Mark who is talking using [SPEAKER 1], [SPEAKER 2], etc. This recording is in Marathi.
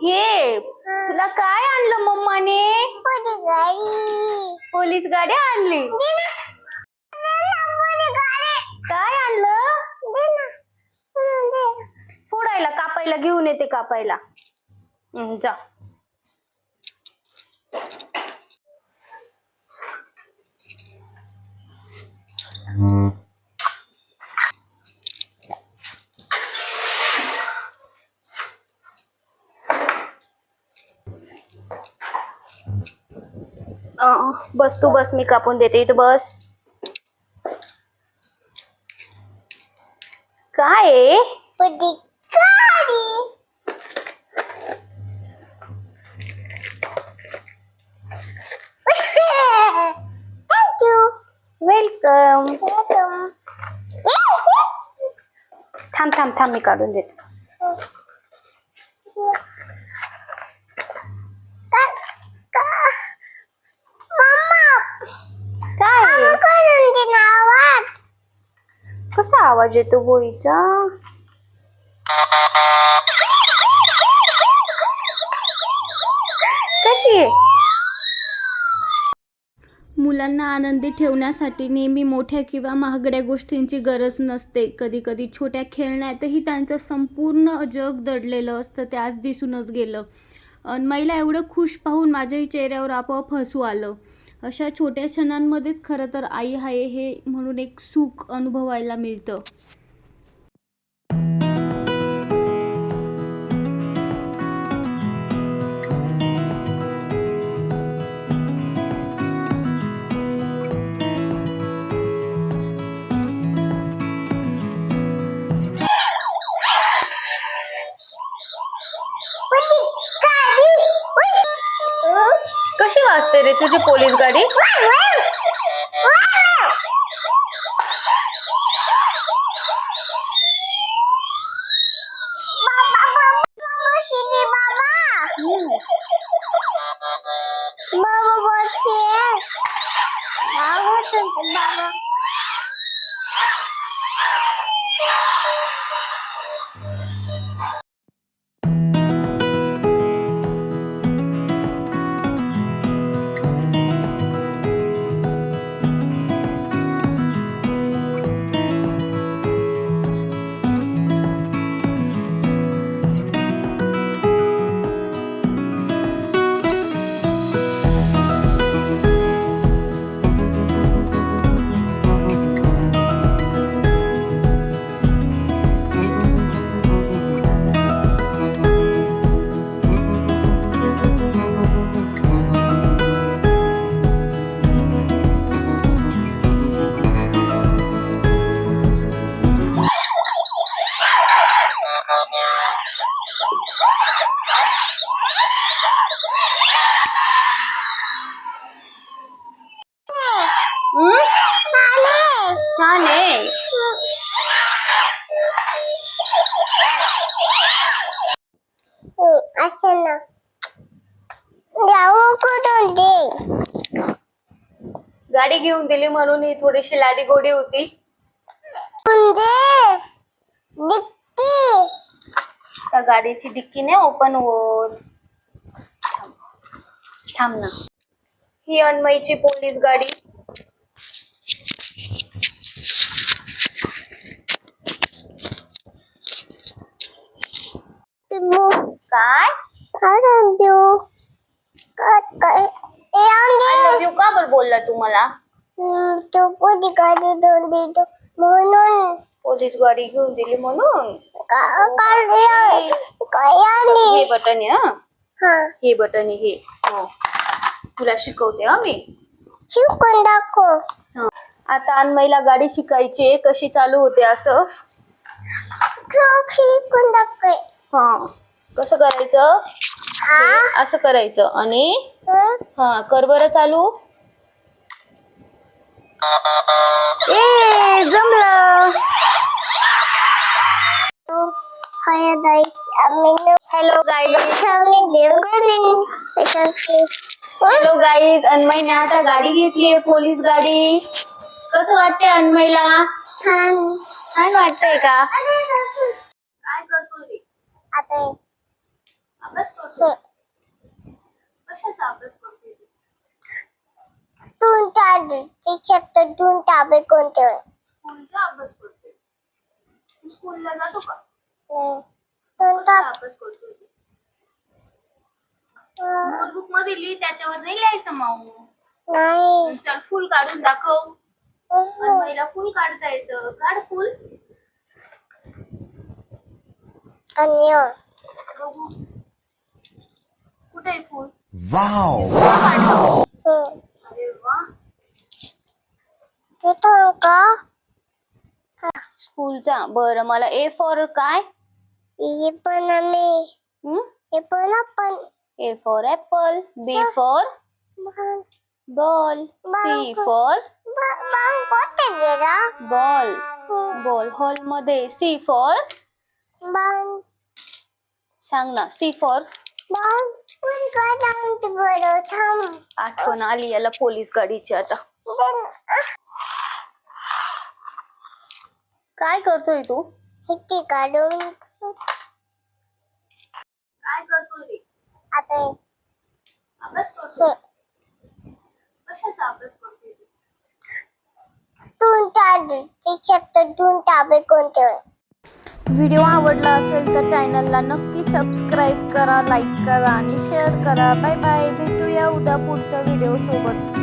[SPEAKER 1] हे तुला काय आणलं मम्माने? पोलीस गाडी आणली. काय आणलं? फोडायला कापायला घेऊन येते कापायला. जा. बस तू बस, मी कापून देते. इथं बस. काय आहे? वेलकम. थांब थांब थांब, मी काढून देते. काय कसा आवाज येतो बोईचा? कशी आहे?
[SPEAKER 2] मुलांना आनंदी ठेवण्यासाठी नेहमी मोठ्या किंवा महागड्या गोष्टींची गरज नसते. कधी कधी छोट्या खेळण्यातही त्यांचं संपूर्ण जग दडलेलं असतं. ते आज दिसूनच गेलं. अन्मयला एवढं खुश पाहून माझ्याही चेहऱ्यावर आपोआप हसू आलं. अशा छोट्या क्षणांमध्येच खरं तर आई आहे हे म्हणून एक सुख अनुभवायला मिळतं.
[SPEAKER 1] कशी वाजते रे तुझी पोलीस गाडी? छान आहे. गाडी घेऊन दिली म्हणून ही थोडीशी लाडी गोडी होती. त्या गाडीची डिक्की नाही ओपन होत. थांब ना. ही अन्मयची पोलीस गाडी. काय लव्ह यू का बरं बोलला तू मला? पोलीस गाडी घेऊन दिली म्हणून. हे बटन आहे. हे बटन आहे हे. हो, तुला शिकवते मी.
[SPEAKER 3] शिकून दाखव.
[SPEAKER 1] आता अन्मयला गाडी शिकायची कशी चालू होते असं.
[SPEAKER 3] शिकून दाखव.
[SPEAKER 1] हा, कसं करायचं? असं करायचं आणि हा कर बरं चालू. ए जमलं. Hello guys. हॅलो गाईज, अन्मयने आता गाडी घेतली पोलीस गाडी. कसं वाटते अन्मयला?
[SPEAKER 3] छान
[SPEAKER 1] छान वाटतंय का? काय करतो रे?
[SPEAKER 3] आपण
[SPEAKER 1] अभ्यास करतो. कशाचा अभ्यास करतोय तू?
[SPEAKER 3] दोन ताबे त्याच्यात दोन ताबे कोणते
[SPEAKER 1] स्कूलचा अभ्यास करतोय. तू स्कूलला जातो का?
[SPEAKER 3] दोन
[SPEAKER 1] कसला
[SPEAKER 3] ताब
[SPEAKER 1] अभ्यास करतोय तू? नोटबुक मध्ये लिही, त्याच्यावर नाही लिहायचं माऊ.
[SPEAKER 3] नाही
[SPEAKER 1] चल फुल काढून दाखव. मला फुल काढता येतं. काढ फुल.
[SPEAKER 3] आणि
[SPEAKER 1] बघू. कुठे आहे फुल?
[SPEAKER 4] Wow!
[SPEAKER 1] अरे वा.
[SPEAKER 3] तू का
[SPEAKER 1] स्कूलचा. बरं, मला ए फॉर काय?
[SPEAKER 3] ये पण आम्ही हे पण आपण
[SPEAKER 1] A for apple. B for ball. C for
[SPEAKER 3] बांग कोठे गेला
[SPEAKER 1] बॉल. बॉल हॉल मध्ये. सी फॉर
[SPEAKER 3] बांग
[SPEAKER 1] सांग ना. सी फॉर
[SPEAKER 3] बांग पण काय सांगते बरं थांब
[SPEAKER 1] आठवण आली याला पोलीस गाडीची आता. काय करतोय तू?
[SPEAKER 3] हिती काढून
[SPEAKER 1] काय करतोय रे?
[SPEAKER 3] आपण
[SPEAKER 1] अभ्यास करतोय. कशाचा अभ्यास करतोय तू?
[SPEAKER 3] दोन ताबे त्याच्यात दोन ताबे कोणते
[SPEAKER 2] व्हिडिओ आवडला असेल तर चॅनलला नक्की सबस्क्राईब करा, लाईक करा आणि शेअर करा. Bye bye. भेटूया उद्या पुढच्या व्हिडिओ सोबत.